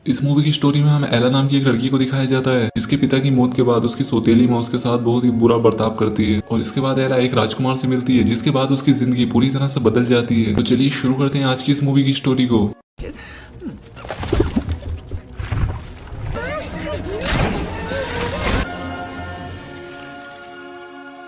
इस मूवी की स्टोरी में हमें एला नाम की एक लड़की को दिखाया जाता है जिसके पिता की मौत के बाद उसकी सौतेली माँ उसके साथ बहुत ही बुरा बर्ताव करती है और इसके बाद एला एक राजकुमार से मिलती है जिसके बाद उसकी जिंदगी पूरी तरह से बदल जाती है। तो चलिए शुरू करते हैं आज की इस मूवी की स्टोरी को।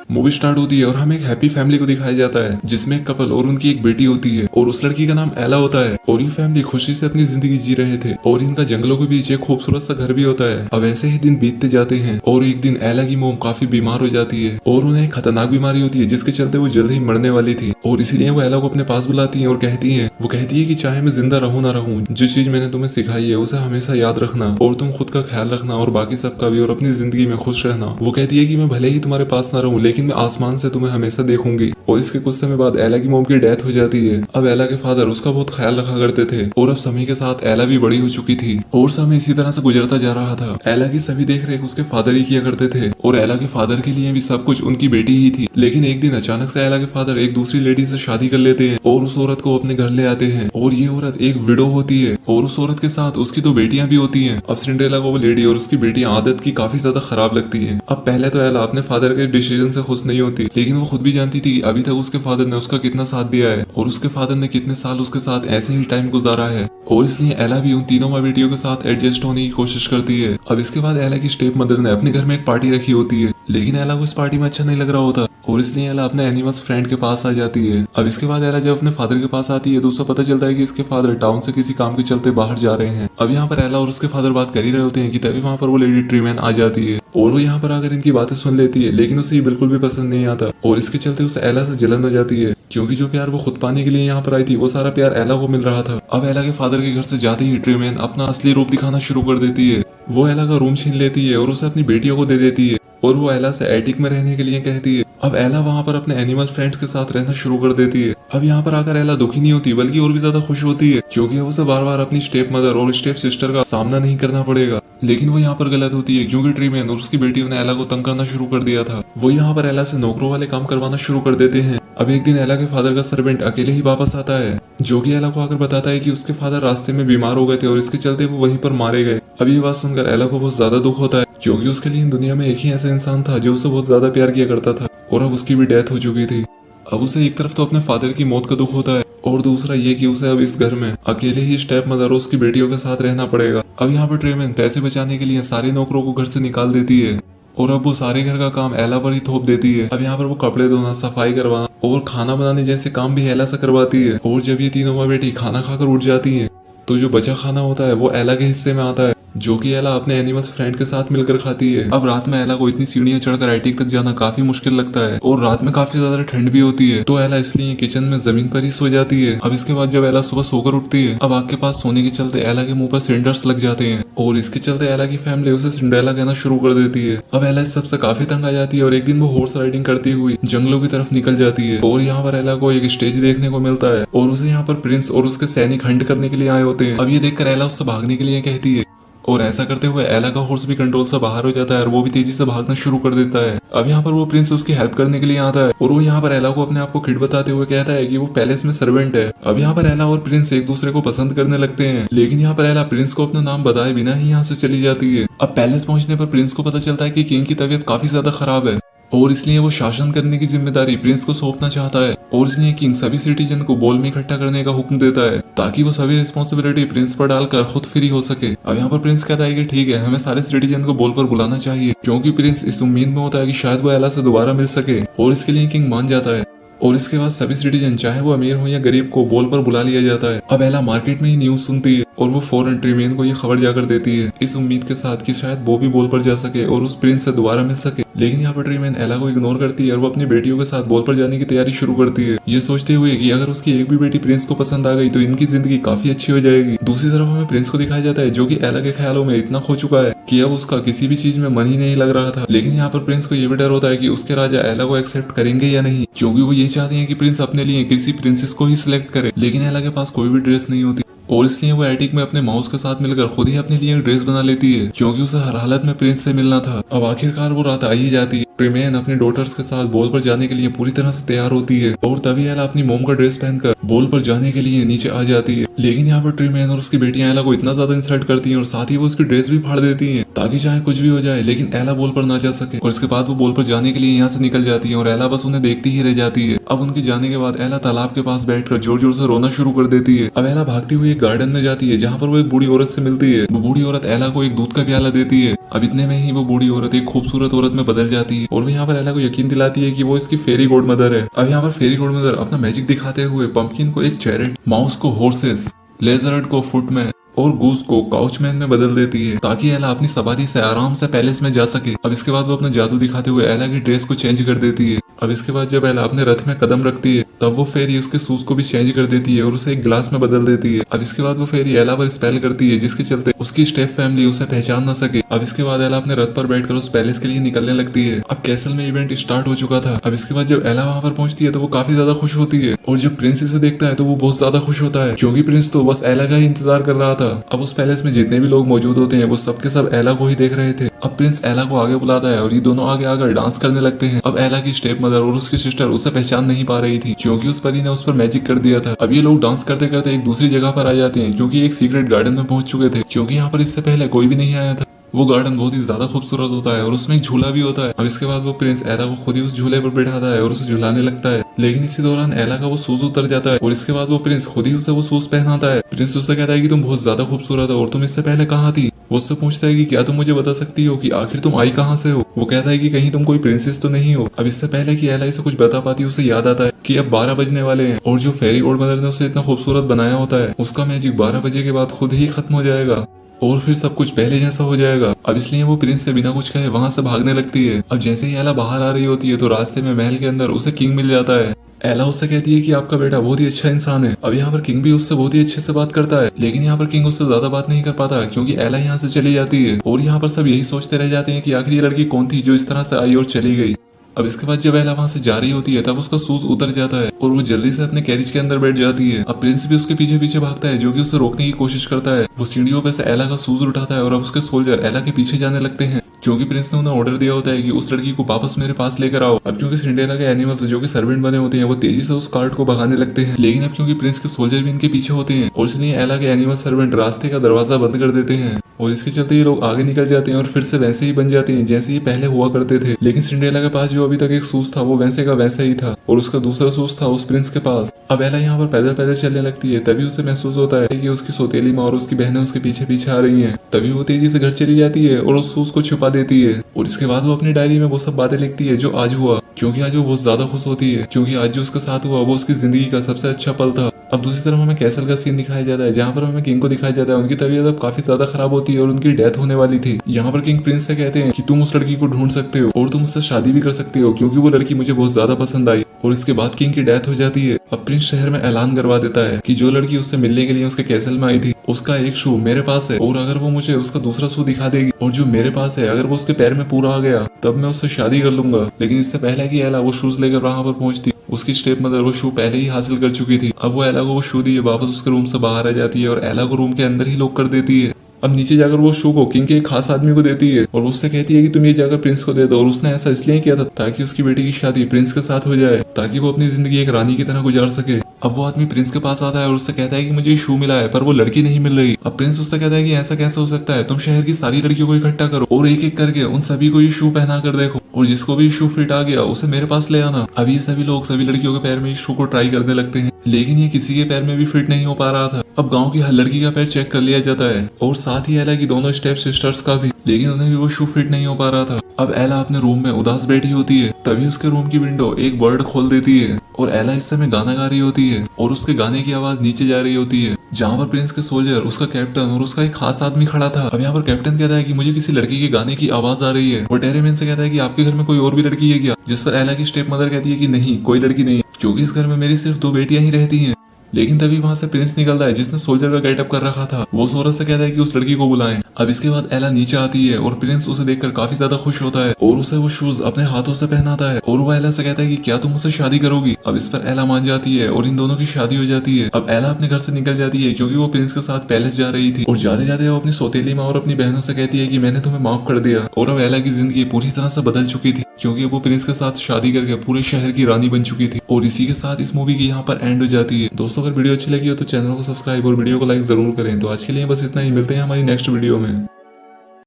मूवी स्टार्ट होती है और हमें एक हैप्पी फैमिली को दिखाया जाता है जिसमें एक कपल और उनकी एक बेटी होती है और उस लड़की का नाम एला होता है और ये फैमिली खुशी से अपनी जिंदगी जी रहे थे और इनका जंगलों के बीच एक खूबसूरत सा घर भी होता है। अब ऐसे ही दिन बीतते जाते हैं और एक दिन एला की मोम काफी बीमार हो जाती है और उन्हें एक खतरनाक बीमारी होती है जिसके चलते वो जल्द ही मरने वाली थी और इसीलिए वो एला को अपने पास बुलाती है और कहती है कि चाहे मैं जिंदा रहूं ना रहूं, जिस चीज मैंने तुम्हें सिखाई है उसे हमेशा याद रखना और तुम खुद का ख्याल रखना और बाकी सबका भी और अपनी जिंदगी में खुश रहना। वो कहती है कि मैं भले ही तुम्हारे पास ना रहूं लेकिन मैं आसमान से तुम्हें हमेशा देखूंगी। और इसके कुछ समय बाद एला की मॉम की डेथ हो जाती है। अब एला के फादर उसका बहुत ख्याल रखा करते थे और अब समय के साथ एला भी बड़ी हो चुकी थी और समय इसी तरह से गुजरता जा रहा था। एला की सभी देख रेख उसके फादर ही किया करते थे और एला के फादर के लिए भी सब कुछ उनकी बेटी ही थी। लेकिन एक दिन अचानक से एला के फादर एक दूसरी लेडी से शादी कर लेते हैं और उस औरत को अपने घर ले आते हैं और ये औरत एक विडो होती है और उस औरत के साथ उसकी दो बेटियां भी होती हैं। अब सिंड्रेला को वो लेडी और उसकी बेटियां आदत की काफी ज्यादा खराब लगती है। अब पहले तो एला अपने फादर के डिसीजन से खुश नहीं होती लेकिन वो खुद भी जानती थी कि अभी तक उसके फादर ने उसका कितना साथ दिया है और उसके फादर ने कितने साल उसके साथ ऐसे ही टाइम गुजारा है और इसलिए एला भी उन तीनों माँ बेटियों के साथ एडजस्ट होने की कोशिश करती है। अब इसके बाद एला की स्टेप मदर ने अपने घर में एक पार्टी रखी होती है लेकिन एला को इस पार्टी में अच्छा नहीं लग रहा होता और इसलिए एला अपने एनिमल्स फ्रेंड के पास आ जाती है। अब इसके बाद एला जब अपने फादर के पास आती है तो उसे पता चलता है कि इसके फादर टाउन से किसी काम के चलते बाहर जा रहे हैं। अब यहाँ पर एला और उसके फादर बात कर ही रहे होते हैं कि तभी वहाँ पर वो लेडी ट्रीमैन आ जाती है और वो यहाँ पर आकर इनकी बातें सुन लेती है लेकिन उसे ये बिल्कुल भी पसंद नहीं आता और इसके चलते उसे एला से जलन हो जाती है क्योंकि जो प्यार वो खुद पाने के लिए यहाँ पर आई थी वो सारा प्यार एला को मिल रहा था। अब एला के फादर के घर से जाते ही ट्रीमैन अपना असली रूप दिखाना शुरू कर देती है। वो एला का रूम छीन लेती है और उसे अपनी बेटियों को दे देती है और वो एला से एटिक में रहने के लिए कहती है। अब एला वहाँ पर अपने एनिमल फ्रेंड्स के साथ रहना शुरू कर देती है। अब यहाँ पर आकर एला दुखी नहीं होती बल्कि और भी ज्यादा खुश होती है क्योंकि उसे बार बार अपनी स्टेप मदर और स्टेप सिस्टर का सामना नहीं करना पड़ेगा। लेकिन वो यहाँ पर गलत होती है क्योंकि ट्रीमैन और उसकी बेटियों ने एला को तंग करना शुरू कर दिया था। वो यहाँ पर एला से नौकरों वाले काम करवाना शुरू कर देते हैं। अब एक दिन एला के फादर का सर्वेंट अकेले ही वापस आता है जो कि एला को आकर बताता है कि उसके फादर रास्ते में बीमार हो गए थे और इसके चलते वो वहीं पर मारे गए। अब ये बात सुनकर एला को बहुत ज्यादा दुख होता है क्योंकि उसके लिए दुनिया में एक ही ऐसा इंसान था जो उसे बहुत ज्यादा प्यार किया करता था और अब उसकी भी डेथ हो चुकी थी। अब उसे एक तरफ तो अपने फादर की मौत का दुख होता है और दूसरा ये कि उसे अब इस घर में अकेले ही स्टेप मदर और उसकी बेटियों के साथ रहना पड़ेगा। अब यहाँ पर ट्रीमैन पैसे बचाने के लिए सारे नौकरों को घर से निकाल देती है और अब वो सारे घर का काम एला पर ही थोप देती है। अब यहाँ पर वो कपड़े धोना, सफाई करवाना और खाना बनाने जैसे काम भी एला से करवाती है और जब ये तीनों माँ बेटी खाना खाकर उठ जाती है तो जो बचा खाना होता है वो एला के हिस्से में आता है जो कि एला अपने एनिमल्स फ्रेंड के साथ मिलकर खाती है। अब रात में एला को इतनी सीढ़ियां चढ़कर एटिक तक जाना काफी मुश्किल लगता है और रात में काफी ज्यादा ठंड भी होती है तो एला इसलिए किचन में जमीन पर ही सो जाती है। अब इसके बाद जब एला सुबह सोकर उठती है अब आग के पास सोने के चलते एला के मुंह पर सिंडर्स लग जाते हैं और इसके चलते एला की फैमिली उसे सिंड्रेला कहना शुरू कर देती है। अब एला इस सबसे काफी तंग आ जाती है और एक दिन वो हॉर्स राइडिंग करती हुई जंगलों की तरफ निकल जाती है और यहाँ पर एला को एक स्टेज देखने को मिलता है और उसे यहाँ पर प्रिंस और उसके सैनिक हंट करने के लिए आए होते हैं। अब ये देखकर एला उससे भागने के लिए कहती है और ऐसा करते हुए एला का हॉर्स भी कंट्रोल से बाहर हो जाता है और वो भी तेजी से भागना शुरू कर देता है। अब यहाँ पर वो प्रिंस उसकी हेल्प करने के लिए आता है और वो यहाँ पर एला को अपने आप को किड बताते हुए कहता है कि वो पैलेस में सर्वेंट है। अब यहाँ पर एला और प्रिंस एक दूसरे को पसंद करने लगते हैं लेकिन यहाँ पर एला प्रिंस को अपना नाम बताए बिना ही यहाँ से चली जाती है। अब पैलेस पहुंचने पर प्रिंस को पता चलता है कि किंग की तबीयत काफी ज्यादा खराब है और इसलिए वो शासन करने की जिम्मेदारी प्रिंस को सौंपना चाहता है और इसलिए किंग सभी सिटीजन को बॉल में इकट्ठा करने का हुक्म देता है ताकि वो सभी रिस्पॉन्सिबिलिटी प्रिंस पर डालकर खुद फ्री हो सके। अब यहाँ पर प्रिंस कहता है कि ठीक है, हमें सारे सिटीजन को बॉल पर बुलाना चाहिए क्योंकि प्रिंस इस उम्मीद में होता है कि शायद वो एला से दोबारा मिल सके और इसके लिए किंग मान जाता है और इसके बाद सभी सिटीजन चाहे वो अमीर हो या गरीब को बॉल पर बुला लिया जाता है। अब एला मार्केट में ही न्यूज सुनती है और वो फौरन ट्रीमैन को ये खबर जाकर देती है इस उम्मीद के साथ कि शायद वो भी बॉल पर जा सके और उस प्रिंस से दोबारा मिल सके। लेकिन यहाँ पर ट्रीमैन एला को इग्नोर करती है और वो अपनी बेटियों के साथ बॉल पर जाने की तैयारी शुरू करती है ये सोचते हुए कि अगर उसकी एक भी बेटी प्रिंस को पसंद आ गई तो इनकी जिंदगी काफी अच्छी हो जाएगी। दूसरी तरफ हमें प्रिंस को दिखाया जाता है जो कि एला के ख्यालों में इतना खो चुका है कि अब उसका किसी भी चीज में मन ही नहीं लग रहा था। लेकिन यहाँ पर प्रिंस को ये भी डर होता है कि उसके राजा एला को एक्सेप्ट करेंगे या नहीं क्योंकि वो ये चाहते हैं कि प्रिंस अपने लिए किसी प्रिंसेस को ही सिलेक्ट करे। लेकिन एला के पास कोई भी ड्रेस नहीं होती और इसलिए वो एटिक में अपने माउस के साथ मिलकर खुद ही अपने लिए एक ड्रेस बना लेती है क्योंकि उसे हर हालत में प्रिंस से मिलना था। अब आखिरकार वो रात आ ही जाती है। ट्रिमेन अपनी डॉटर्स के साथ बॉल पर जाने के लिए पूरी तरह से तैयार होती है और तभी एला अपनी मोम का ड्रेस पहनकर बॉल पर जाने के लिए नीचे आ जाती है। लेकिन यहाँ पर ट्रिमेन और उसकी बेटियां एला को इतना ज्यादा इंसल्ट करती हैं और साथ ही वो उसकी ड्रेस भी फाड़ देती हैं ताकि चाहे कुछ भी हो जाए लेकिन एला बॉल पर ना जा सके। और इसके बाद वो बॉल पर जाने के लिए यहाँ से निकल जाती है और एला बस उन्हें देखती ही रह जाती है। अब उनके जाने के बाद एला तालाब के पास बैठकर जोर जोर से रोना शुरू कर देती है। अब एला भागती हुई एक गार्डन में जाती है जहाँ पर वो एक बूढ़ी औरत से मिलती है। वो बूढ़ी औरत एला को एक दूध का प्याला देती है। अब इतने में ही वो बूढ़ी औरत एक खूबसूरत औरत में बदल जाती है और वो यहाँ पर एला को यकीन दिलाती है कि वो इसकी फेरी गॉड मदर है। अब यहाँ पर फेरी गॉड मदर अपना मैजिक दिखाते हुए पंपकिन को एक चैरेट, माउस को हॉर्सेस, लेजर्ड को फुटमैन और गूस को काउचमैन में बदल देती है ताकि एला अपनी सवारी से आराम से पैलेस में जा सके। अब इसके बाद वो अपना जादू दिखाते हुए एला की ड्रेस को चेंज कर देती है। अब इसके बाद जब एला अपने रथ में कदम रखती है तब वो फेरी उसके शूज को भी चेंज कर देती है और उसे एक ग्लास में बदल देती है। अब इसके बाद वो फेरी एला पर स्पेल करती है जिसके चलते उसकी स्टेप फैमिली उसे पहचान न सके। अब इसके बाद एला अपने रथ पर बैठकर उस पैलेस के लिए निकलने लगती है। अब कैसल में इवेंट स्टार्ट हो चुका था। अब इसके बाद जब एला वहां पर पहुंचती है तो वो काफी ज्यादा खुश होती है और जब प्रिंस इसे देखता है तो वो बहुत ज्यादा खुश होता है क्योंकि प्रिंस तो बस एला का ही इंतजार कर रहा था। अब उस पैलेस में जितने भी लोग मौजूद होते हैं वो सबके सब एला को ही देख रहे थे। अब प्रिंस एला को आगे बुलाता है और ये दोनों आगे आकर डांस करने लगते हैं। अब एला की स्टेप मदर और उसकी सिस्टर उसे पहचान नहीं पा रही थी क्योंकि उस परी ने उस पर मैजिक कर दिया था। अब ये लोग डांस करते करते एक दूसरी जगह पर आ जाते हैं क्योंकि एक सीक्रेट गार्डन में पहुंच चुके थे क्योंकि यहाँ पर इससे पहले कोई भी नहीं आया था। वो गार्डन बहुत ही ज्यादा खूबसूरत होता है और उसमें एक झूला भी होता है। अब इसके बाद वो प्रिंस एला को खुद ही उस झूले पर बैठाता है और उसे झुलाने लगता है। लेकिन इसी दौरान एला का वो शूज उतर जाता है और इसके बाद वो प्रिंस खुद ही उसे वो शूज पहनाता है। प्रिंस उससे कहता है कि तुम बहुत ज्यादा खूबसूरत हो और तुम इससे पहले कहाँ थी। वो उससे पूछता है कि क्या तुम मुझे बता सकती हो कि आखिर तुम आई कहाँ से हो। वो कहता है कि कहीं तुम कोई प्रिंसेस तो नहीं हो। अब इससे पहले कि एला इसे कुछ बता पाती उसे याद आता है कि अब 12 बजने वाले हैं और जो फेरी गॉड मदर ने उसे इतना खूबसूरत बनाया होता है उसका मैजिक 12 बजे के बाद खुद ही खत्म हो जाएगा और फिर सब कुछ पहले जैसा हो जाएगा। अब इसलिए वो प्रिंस से बिना कुछ कहे वहां से भागने लगती है। अब जैसे ही एला बाहर आ रही होती है तो रास्ते में महल के अंदर उसे किंग मिल जाता है। एला उससे कहती है कि आपका बेटा बहुत ही अच्छा इंसान है। अब यहाँ पर किंग भी उससे बहुत ही अच्छे से बात करता है लेकिन यहाँ पर किंग उससे ज्यादा बात नहीं कर पाता क्योंकि एला यहाँ से चली जाती है और यहाँ पर सब यही सोचते रह जाते हैं कि आखिर ये लड़की कौन थी जो इस तरह से आई और चली गई। अब इसके बाद जब एला वहां से जा रही होती है तब उसका शूज उतर जाता है और वो जल्दी से अपने कैरिज के अंदर बैठ जाती है। अब प्रिंस भी उसके पीछे पीछे भागता है जो कि उसे रोकने की कोशिश करता है। वो सीढ़ियों पे से एला का शूज उठाता है और अब उसके सोल्जर एला के पीछे जाने लगते हैं क्योंकि प्रिंस ने उन्हें ऑर्डर दिया होता है कि उस लड़की को वापस मेरे पास लेकर आओ। अब क्योंकि सिंड्रेला के एनिमल्स जो कि सर्वेंट बने होते हैं वो तेजी से उस कार्ट को भगाने लगते हैं लेकिन अब क्योंकि प्रिंस के सोल्जर भी इनके पीछे होते हैं और इसलिए एला के एनिमल सर्वेंट रास्ते का दरवाजा बंद कर देते हैं और इसके चलते ये लोग आगे निकल जाते हैं और फिर से वैसे ही बन जाते हैं जैसे ये पहले हुआ करते थे। लेकिन सिंड्रेला के पास जो अभी तक एक शूज था वो वैसे का वैसा ही था और उसका दूसरा शूज था उस प्रिंस के पास। अब एला यहाँ पर पैदल पैदल चलने लगती है। तभी उसे महसूस होता है कि उसकी सौतेली माँ और उसकी बहनें उसके पीछे पीछे आ रही हैं। तभी वो तेजी से घर चली जाती है और उस शूज को छुपा देती है और इसके बाद वो अपनी डायरी में वो सब बातें लिखती है जो आज हुआ क्योंकि आज वो बहुत ज्यादा खुश होती है क्योंकि आज जो उसके साथ हुआ वो उसकी जिंदगी का सबसे अच्छा पल था। अब दूसरी तरफ हमें कैसल का सीन दिखाया जाता है जहाँ पर हमें किंग को दिखाया जाता है। उनकी तबीयत अब काफी ज्यादा खराब होती है और उनकी डेथ होने वाली थी। यहाँ पर किंग प्रिंस से कहते हैं कि तुम उस लड़की को ढूंढ सकते हो और तुम उससे शादी भी कर सकते हो क्योंकि वो लड़की मुझे बहुत ज्यादा पसंद आई। और इसके बाद किंग की डेथ हो जाती है। अब प्रिंस शहर में ऐलान करवा देता है कि जो लड़की उससे मिलने के लिए उसके कैसल में आई थी उसका एक शू मेरे पास है और अगर वो मुझे उसका दूसरा शू दिखा देगी और जो मेरे पास है अगर वो उसके पैर में पूरा आ गया तब मैं उससे शादी कर लूंगा। लेकिन इससे पहले कि एला वो शूज लेकर वहां पर पहुंचती उसकी स्टेप मदर वो शू पहले ही हासिल कर चुकी थी। अब वो एला को वो शू दिए वापस उसके रूम से बाहर आ जाती है और एला को रूम के अंदर ही लॉक कर देती है। अब नीचे जाकर वो शू को किंग के एक खास आदमी को देती है और उससे कहती है कि तुम ये जाकर प्रिंस को दे दो। और उसने ऐसा इसलिए किया था ताकि उसकी बेटी की शादी प्रिंस के साथ हो जाए ताकि वो अपनी जिंदगी एक रानी की तरह गुजार सके। अब वो आदमी प्रिंस के पास आता है और उससे कहता है कि मुझे ये शू मिला है पर वो लड़की नहीं मिल रही। अब प्रिंस उससे कहता है कि ऐसा कैसे हो सकता है, तुम शहर की सारी लड़कियों को इकट्ठा करो और एक एक करके उन सभी को ये शू पहना कर देखो और जिसको भी शू फिट आ गया उसे मेरे पास ले आना। अब ये सभी लोग सभी लड़कियों के पैर में इस शू को ट्राई करने लगते हैं लेकिन ये किसी के पैर में भी फिट नहीं हो पा रहा था। अब गांव की हर लड़की का पैर चेक कर लिया जाता है और साथ ही एला की दोनों स्टेप सिस्टर्स का भी, लेकिन उन्हें भी वो शू फिट नहीं हो पा रहा था। अब एला अपने रूम में उदास बैठी होती है तभी उसके रूम की विंडो एक बर्ड खोल देती है और एला इस समय गाना गा रही होती है और उसके गाने की आवाज नीचे जा रही होती है जहाँ पर प्रिंस के सोल्जर, उसका कैप्टन और उसका एक खास आदमी खड़ा था। अब यहाँ पर कैप्टन कहता है कि मुझे किसी लड़की के गाने की आवाज आ रही है। वो टेरेमैन से कहता है कि आपके घर में कोई और भी लड़की है क्या, जिस पर एला की स्टेप मदर कहती है कि नहीं, कोई लड़की नहीं, क्योंकि इस घर में मेरी सिर्फ 2 बेटियां ही रहती हैं। लेकिन तभी वहां से प्रिंस निकलता है जिसने सोल्जर का गेटअप कर रखा था। वो सोरस से कहता है कि उस लड़की को बुलाएं। अब इसके बाद एला नीचे आती है और प्रिंस उसे देखकर काफी ज्यादा खुश होता है और उसे वो शूज अपने हाथों से पहनाता है और वो एला से कहता है कि क्या तुम मुझसे शादी करोगी। अब इस पर एला मान जाती है और इन दोनों की शादी हो जाती है। अब एला अपने घर से निकल जाती है क्योंकि वो प्रिंस के साथ पैलेस जा रही थी और जाते जाते वो अपनी सौतेली माँ और अपनी बहनों से कहती है कि मैंने तुम्हें माफ कर दिया। और अब एला की जिंदगी पूरी तरह से बदल चुकी थी क्योंकि वो प्रिंस के साथ शादी करके पूरे शहर की रानी बन चुकी थी। और इसी के साथ इस मूवी की यहाँ पर एंड हो जाती है। दोस्तों अगर वीडियो अच्छी लगी हो तो चैनल को सब्सक्राइब और वीडियो को लाइक जरूर करें। तो आज के लिए बस इतना ही, मिलते हैं हमारी नेक्स्ट वीडियो में।